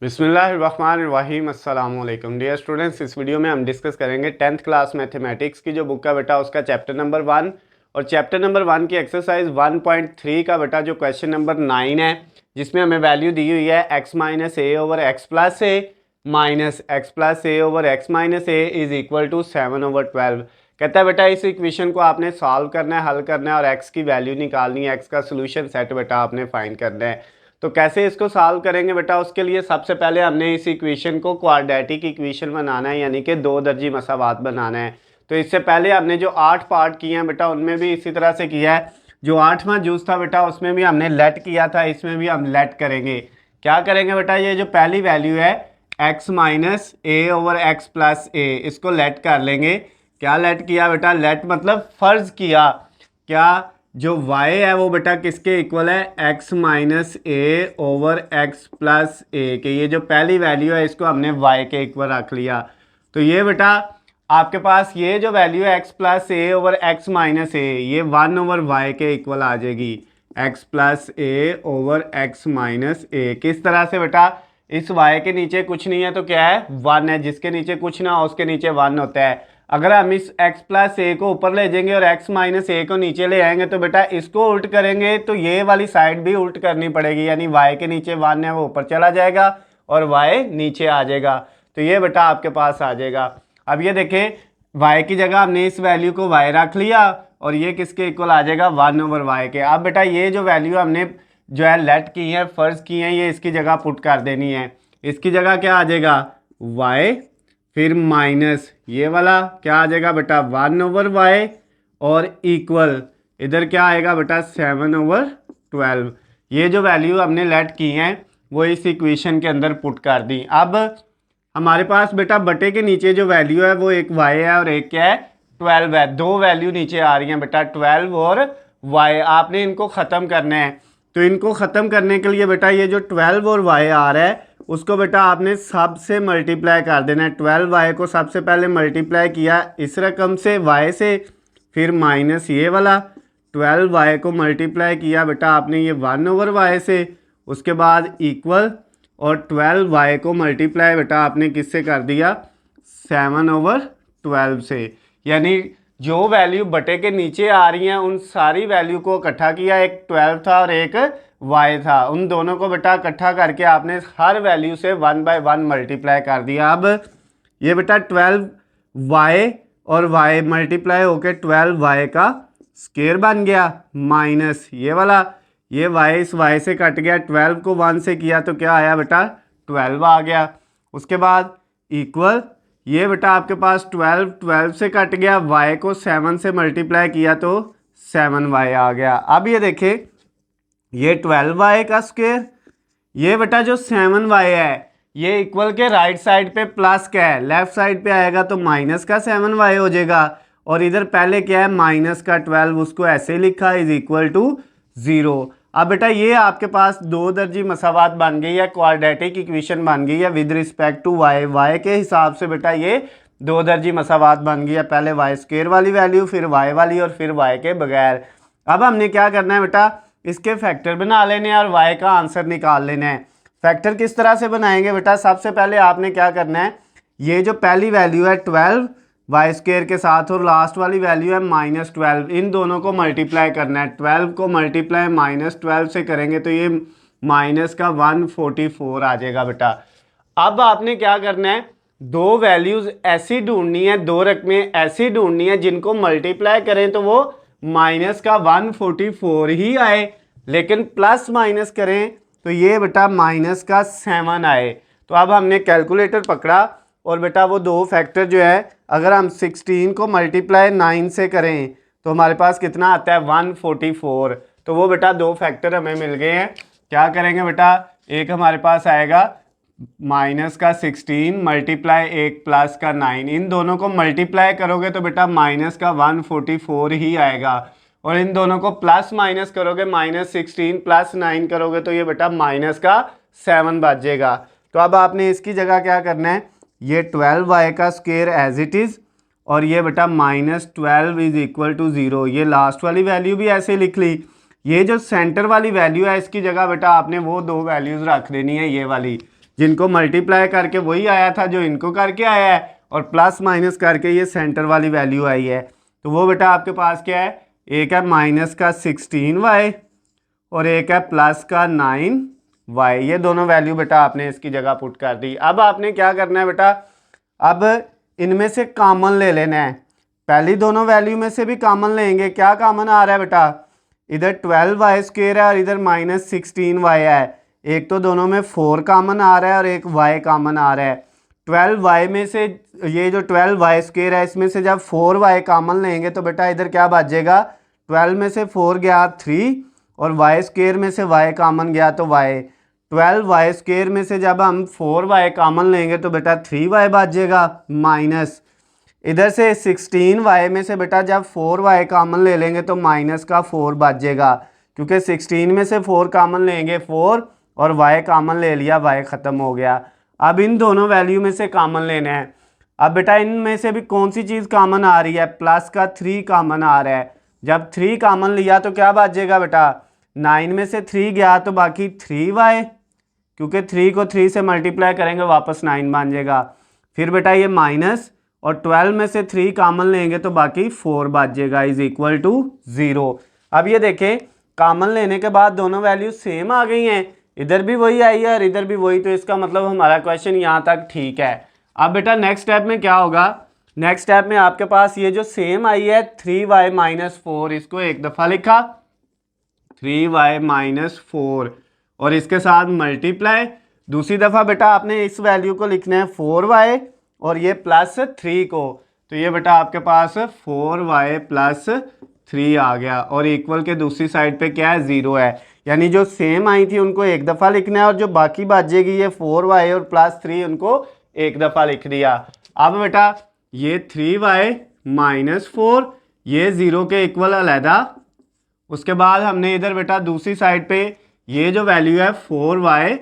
बिस्मिल्लाहिर्रहमानिर्रहीम अस्सलाम वालेकुम डियर स्टूडेंट्स। इस वीडियो में हम डिस्कस करेंगे 10th क्लास मैथमेटिक्स की जो बुक है बेटा उसका चैप्टर नंबर 1 और चैप्टर नंबर 1 की एक्सरसाइज 1.3 का बेटा जो क्वेश्चन नंबर 9 है, जिसमें हमें वैल्यू दी हुई है x minus A over X plus A minus X plus A over X minus A is equal to 7/12। कहता है बेटा इस इक्वेशन को आपने सॉल्व करना है, हल करना है और x की वैल्यू निकालनी है, x का सोल्यूशन सेट बेटा आपने फाइंड करना है। तो कैसे इसको सॉल्व करेंगे बेटा, उसके लिए सबसे पहले हमने इस इक्वेशन को क्वाड्रेटिक इक्वेशन बनाना है, यानी कि दो दर्जी मसावात बनाना है। तो इससे पहले हमने जो 8 पार्ट किए हैं बेटा उनमें भी इसी तरह से किया है। जो 8वां जूस था बेटा उसमें भी हमने लेट किया था, इसमें भी हम लेट करेंगे। क्या करेंगे बेटा, ये जो पहली वैल्यू है x minus A over X plus ए, इसको लेट कर लेंगे। क्या लेट किया बेटा, लेट मतलब फर्ज किया क्या जो y है वो बेटा किसके इक्वल है, x minus A over X plus ए के। ये जो पहली वैल्यू है इसको हमने y के इक्वल रख लिया। तो ये बेटा आपके पास ये जो वैल्यू है x plus A over X minus ए, ये 1/y के इक्वल आ जाएगी। x plus A over X minus ए किस तरह से बेटा, इस y के नीचे कुछ नहीं है तो क्या है, 1 है। जिसके नीचे कुछ ना हो उसके नीचे 1 होता है। अगर हम इस x प्लस ए को ऊपर ले जाएंगे और x माइनस ए को नीचे ले आएंगे तो बेटा इसको उल्ट करेंगे तो ये वाली साइड भी उल्ट करनी पड़ेगी, यानी y के नीचे 1 है वो ऊपर चला जाएगा और y नीचे आ जाएगा। तो ये बेटा आपके पास आ जाएगा। अब ये देखें, y की जगह हमने इस वैल्यू को y रख लिया और ये किसके इक्वल आ जाएगा, 1/y के। अब बेटा ये जो वैल्यू हमने जो है लेट की है, फर्ज की है, ये इसकी जगह पुट कर देनी है। इसकी जगह क्या आ जाएगा, y फिर माइनस ये वाला क्या आ जाएगा बेटा 1/y और इक्वल इधर क्या आएगा बेटा 7/12। ये जो वैल्यू हमने लेट की हैं वो इस इक्वेशन के अंदर पुट कर दी। अब हमारे पास बेटा बटे के नीचे जो वैल्यू है वो एक y है और एक क्या है 12 है। दो वैल्यू नीचे आ रही हैं बेटा 12 और y। आपने इनको ख़त्म करना है, तो इनको ख़त्म करने के लिए बेटा ये जो 12 और y आ रहा है उसको बेटा आपने सबसे मल्टीप्लाई कर देना है। 12y को सबसे पहले मल्टीप्लाई किया इस रकम से y से, फिर माइनस ये वाला 12y को मल्टीप्लाई किया बेटा आपने ये 1/y से, उसके बाद इक्वल और 12y को मल्टीप्लाई बेटा आपने किससे कर दिया 7/12 से। यानी जो वैल्यू बटे के नीचे आ रही हैं उन सारी वैल्यू को इकट्ठा किया, एक 12 था और एक y था, उन दोनों को बेटा इकट्ठा करके आपने हर वैल्यू से 1/1 मल्टीप्लाई कर दिया। अब ये बेटा 12y और y मल्टीप्लाई होके 12y का स्क्वायर बन गया, माइनस ये वाला ये y इस y से कट गया, 12 को 1 से किया तो क्या आया बेटा 12 आ गया। उसके बाद इक्वल ये बेटा आपके पास 12 से कट गया, y को 7 से मल्टीप्लाई किया तो 7y आ गया। अब ये देखें, ये 12y का स्क्वायर, ये बेटा जो 7y है ये इक्वल के राइट साइड पे प्लस क्या है, लेफ्ट साइड पे आएगा तो माइनस का 7y हो जाएगा। और इधर पहले क्या है माइनस का 12, उसको ऐसे लिखा इज इक्वल टू 0। अब बेटा ये आपके पास दो दर्जी मसावात बन गई है, क्वाड्रेटिक इक्वेशन बन गई है विद रिस्पेक्ट टू y के हिसाब से बेटा ये दो दर्जी मसावात बन गई है। पहले y स्क्वायर वाली वैल्यू, फिर y वाली और फिर y के बगैर। अब हमने क्या करना है बेटा, इसके फैक्टर बना लेने हैं और y का आंसर निकाल लेना है। फैक्टर किस तरह से बनाएंगे बेटा, सबसे पहले आपने क्या करना है, ये जो पहली वैल्यू है 12 वाई स्क्वायर के साथ और लास्ट वाली वैल्यू है -12, इन दोनों को मल्टीप्लाई करना है। 12 को मल्टीप्लाई -12 से करेंगे तो ये माइनस का 144 आ जाएगा बेटा। अब आपने क्या करना है, दो वैल्यूज ऐसी ढूंढनी है, दो रकमें ऐसी ढूंढनी है जिनको मल्टीप्लाई करें तो वो माइनस का 144 ही आए, लेकिन प्लस माइनस करें तो ये बेटा माइनस का 7 आए। तो अब हमने कैलकुलेटर पकड़ा और बेटा वो दो फैक्टर जो है, अगर हम 16 को मल्टीप्लाई 9 से करें तो हमारे पास कितना आता है 144। तो वो बेटा दो फैक्टर हमें मिल गए हैं। क्या करेंगे बेटा, एक हमारे पास आएगा माइनस का 16 मल्टीप्लाई एक प्लस का 9, इन दोनों को मल्टीप्लाई करोगे तो बेटा माइनस का 144 ही आएगा। और इन दोनों को प्लस माइनस करोगे, -16 प्लस 9 करोगे तो ये बेटा माइनस का 7 बचेगा। तो अब आपने इसकी जगह क्या करना है, ये 12y का स्क्वायर एज इट इज़ और ये बेटा -12 इज इक्वल टू 0, ये लास्ट वाली वैल्यू भी ऐसे लिख ली। ये जो सेंटर वाली वैल्यू है इसकी जगह बेटा आपने वो दो वैल्यूज़ रख देनी है, ये वाली जिनको मल्टीप्लाई करके वही आया था जो इनको करके आया है, और प्लस माइनस करके ये सेंटर वाली वैल्यू आई है। तो वो बेटा आपके पास क्या है, एक है माइनस का 16y और एक है प्लस का 9y। ये दोनों वैल्यू बेटा आपने इसकी जगह पुट कर दी। अब आपने क्या करना है बेटा, अब इनमें से कॉमन ले लेना है। पहली दोनों वैल्यू में से भी कॉमन लेंगे। क्या कॉमन आ रहा है बेटा, इधर 12y² है और इधर माइनस 16y है। एक तो दोनों में 4 कॉमन आ रहा है और एक y कॉमन आ रहा है। 12y में से ये जो 12y² है इसमें से जब 4y कॉमन लेंगे तो बेटा इधर क्या बचेगा, 12 में से 4 गया 3 और y² में से y कॉमन गया तो y। 12y² में से जब हम 4y कॉमन लेंगे तो बेटा 3y बचेगा, माइनस इधर से 16y में से बेटा जब 4y कॉमन ले लेंगे तो माइनस का 4 बचेगा, क्योंकि 16 में से 4 कॉमन लेंगे 4 और y कॉमन ले लिया, y ख़त्म हो गया। अब इन दोनों वैल्यू में से कॉमन लेना है। अब बेटा इनमें से भी कौन सी चीज़ कॉमन आ रही है, प्लस का 3 कॉमन आ रहा है। जब 3 कॉमन लिया तो क्या बचेगा बेटा, 9 में से 3 गया तो बाकी 3y, क्योंकि 3 को 3 से मल्टीप्लाई करेंगे वापस 9 बन जाएगा। फिर बेटा ये माइनस और 12 में से 3 कॉमन लेंगे तो बाकी 4 बचेगा, इज इक्वल टू 0। अब ये देखें कॉमन लेने के बाद दोनों वैल्यू सेम आ गई हैं, इधर भी वही आई है और इधर भी वही, तो इसका मतलब हमारा क्वेश्चन यहाँ तक ठीक है। अब बेटा नेक्स्ट स्टेप में क्या होगा, नेक्स्ट स्टेप में आपके पास ये जो सेम आई है 3y माइनस 4, इसको एक दफ़ा लिखा 3y माइनस 4 और इसके साथ मल्टीप्लाई। दूसरी दफ़ा बेटा आपने इस वैल्यू को लिखना है 4y और ये प्लस 3 को, तो ये बेटा आपके पास 4y प्लस 3 आ गया और इक्वल के दूसरी साइड पे क्या है, 0 है। यानी जो सेम आई थी उनको एक दफ़ा लिखना है और जो बाकी बचेगी ये 4y और प्लस 3 उनको एक दफ़ा लिख दिया। अब बेटा ये 3y माइनस 4 ये 0 के इक्वल अलहदा। उसके बाद हमने इधर बेटा दूसरी साइड पे ये जो वैल्यू है 4y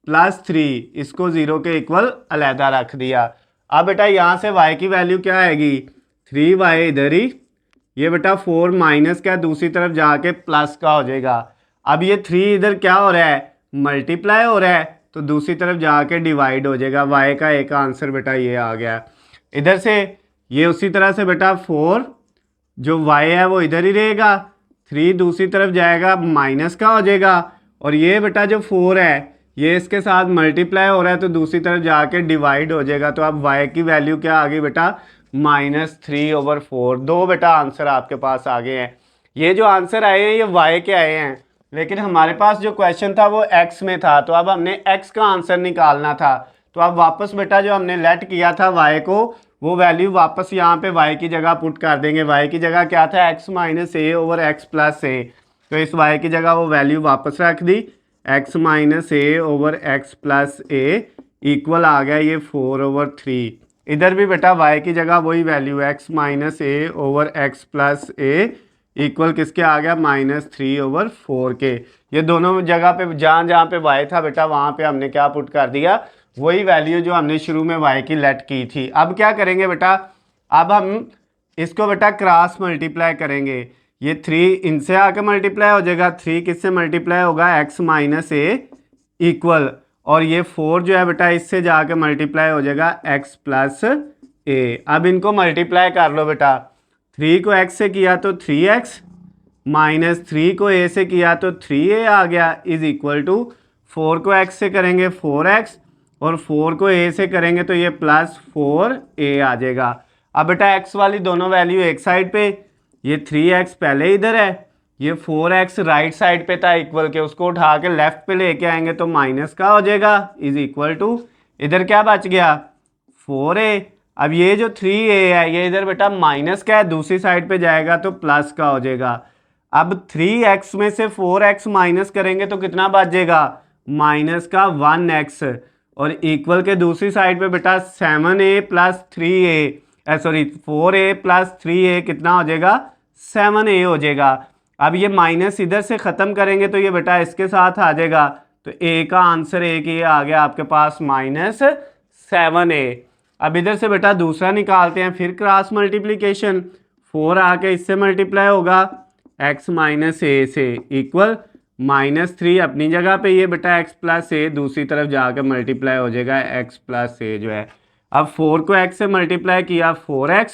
प्लस 3 इसको 0 के इक्वल अलहदा रख दिया। अब बेटा यहाँ से y की वैल्यू क्या आएगी, 3y इधर ही, ये बेटा 4 माइनस का दूसरी तरफ जाके प्लस का हो जाएगा। अब ये 3 इधर क्या हो रहा है, मल्टीप्लाई हो रहा है, तो दूसरी तरफ जाके डिवाइड हो जाएगा। y का एक आंसर बेटा ये आ गया। इधर से ये उसी तरह से बेटा 4 जो y है वो इधर ही रहेगा, 3 दूसरी तरफ जाएगा माइनस का हो जाएगा और ये बेटा जो 4 है ये इसके साथ मल्टीप्लाई हो रहा है तो दूसरी तरफ जाके डिवाइड हो जाएगा। तो अब y की वैल्यू क्या आ गई बेटा, -3/4। दो बेटा आंसर आपके पास आ गए हैं। ये जो आंसर आए हैं ये y के आए हैं, लेकिन हमारे पास जो क्वेश्चन था वो x में था, तो अब हमने x का आंसर निकालना था। तो अब वापस बेटा जो हमने लेट किया था y को, वो वैल्यू वापस यहाँ पे y की जगह पुट कर देंगे। y की जगह क्या था, x - a/x + a, तो इस y की जगह वो वैल्यू वापस रख दी, x - a/x + a इक्वल आ गया ये 4/3। इधर भी बेटा y की जगह वही value x - a/x + a equal किसके आ गया, -3/4 के। ये दोनों जगह पे जहाँ जहाँ पे y था बेटा वहाँ पे हमने क्या पुट कर दिया, वही वैल्यू जो हमने शुरू में y की लेट की थी। अब क्या करेंगे बेटा, अब हम इसको बेटा क्रॉस मल्टीप्लाई करेंगे। ये 3 इनसे आके मल्टीप्लाई हो जाएगा, 3 किससे मल्टीप्लाई होगा, x - a इक्वल, और ये 4 जो है बेटा इससे जाके मल्टीप्लाई हो जाएगा x + a। अब इनको मल्टीप्लाई कर लो बेटा, 3 को x से किया तो 3x -3 को a से किया तो 3a आ गया, इज इक्वल टू 4 को x से करेंगे 4x और 4 को a से करेंगे तो ये +4a आ जाएगा। अब बेटा x वाली दोनों वैल्यू एक साइड पे, ये 3x पहले इधर है, ये 4x राइट साइड पे था इक्वल के, उसको उठा के लेफ्ट पे लेके आएंगे तो माइनस का हो जाएगा, इज इक्वल टू इधर क्या बच गया 4a। अब ये जो 3a है ये इधर बेटा माइनस का है, दूसरी साइड पे जाएगा तो प्लस का हो जाएगा। अब 3x में से 4x माइनस करेंगे तो कितना बच जाएगा, माइनस का 1x, और इक्वल के दूसरी साइड पे बेटा 7a + 3a 4a + 3a कितना हो जाएगा, 7a हो जाएगा। अब ये माइनस इधर से ख़त्म करेंगे तो ये बेटा इसके साथ आ जाएगा, तो a का आंसर एक ये आ गया आपके पास -7a। अब इधर से बेटा दूसरा निकालते हैं, फिर क्रॉस मल्टीप्लिकेशन, 4 आके इससे मल्टीप्लाई होगा x - a से इक्वल, -3 अपनी जगह पे, ये बेटा x प्लस ए दूसरी तरफ जाकर मल्टीप्लाई हो जाएगा x प्लस ए जो है। अब 4 को x से मल्टीप्लाई किया 4x,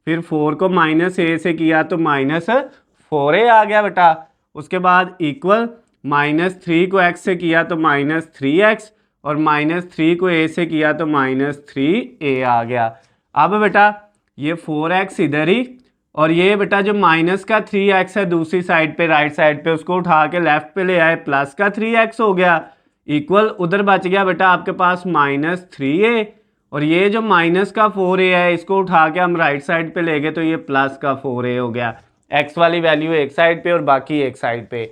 फिर 4 को -a से किया तो -4a आ गया बेटा। उसके बाद इक्वल -3 को x से किया तो -3x, और -3 को a से किया तो -3a आ गया। अब बेटा ये 4x इधर ही, और ये बेटा जो माइनस का 3x है दूसरी साइड पे, राइट साइड पे, उसको उठा के लेफ्ट पे ले आए, प्लस का 3x हो गया, इक्वल उधर बच गया बेटा आपके पास -3a, और ये जो माइनस का 4a है इसको उठा के हम राइट साइड पे ले गए तो ये प्लस का 4a हो गया। x वाली वैल्यू एक साइड पे और बाकी एक साइड पे।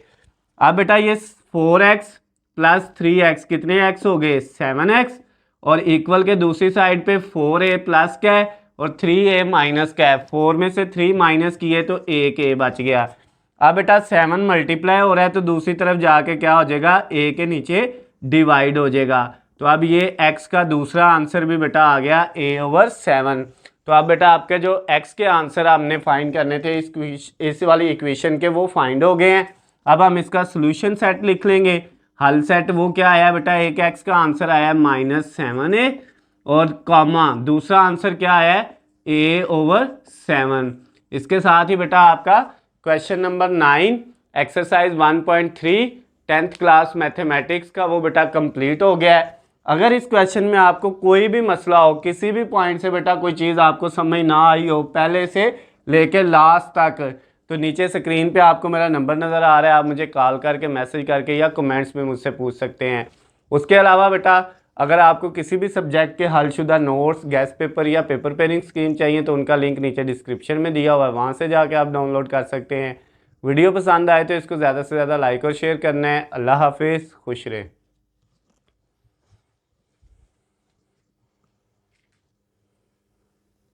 अब बेटा ये 4x प्लस 3x कितने x हो गए 7x, और इक्वल के दूसरी साइड पे 4a प्लस क्या है और 3a माइनस का है, 4 में से 3 माइनस किए तो 1a बच गया। अब बेटा 7 मल्टीप्लाई हो रहा है तो दूसरी तरफ जाके क्या हो जाएगा, a के नीचे डिवाइड हो जाएगा। तो अब ये x का दूसरा आंसर भी बेटा आ गया a/7। तो अब बेटा आपके जो x के आंसर हमने फाइंड करने थे इस वाली इक्वेशन के, वो फाइंड हो गए हैं। अब हम इसका सोल्यूशन सेट लिख लेंगे। हल सेट वो क्या आया बेटा, एक x का आंसर आया -7a, और कॉमा दूसरा आंसर क्या आया है a/7। इसके साथ ही बेटा आपका question number 9 exercise 1.3 10th class mathematics का वो बेटा कंप्लीट हो गया है। अगर इस क्वेश्चन में आपको कोई भी मसला हो, किसी भी पॉइंट से बेटा कोई चीज़ आपको समझ ना आई हो पहले से लेके लास्ट तक, तो नीचे स्क्रीन पे आपको मेरा नंबर नज़र आ रहा है, आप मुझे कॉल करके, मैसेज करके या कमेंट्स में मुझसे पूछ सकते हैं। उसके अलावा बेटा अगर आपको किसी भी सब्जेक्ट के हलशुदा नोट्स, गेस्ट पेपर या पेपर पेयरिंग स्कीम चाहिए तो उनका लिंक नीचे डिस्क्रिप्शन में दिया हुआ है, वहाँ से जाके आप डाउनलोड कर सकते हैं। वीडियो पसंद आए तो इसको ज़्यादा से ज़्यादा लाइक और शेयर करना है। अल्लाह हाफिज़, खुश रहें।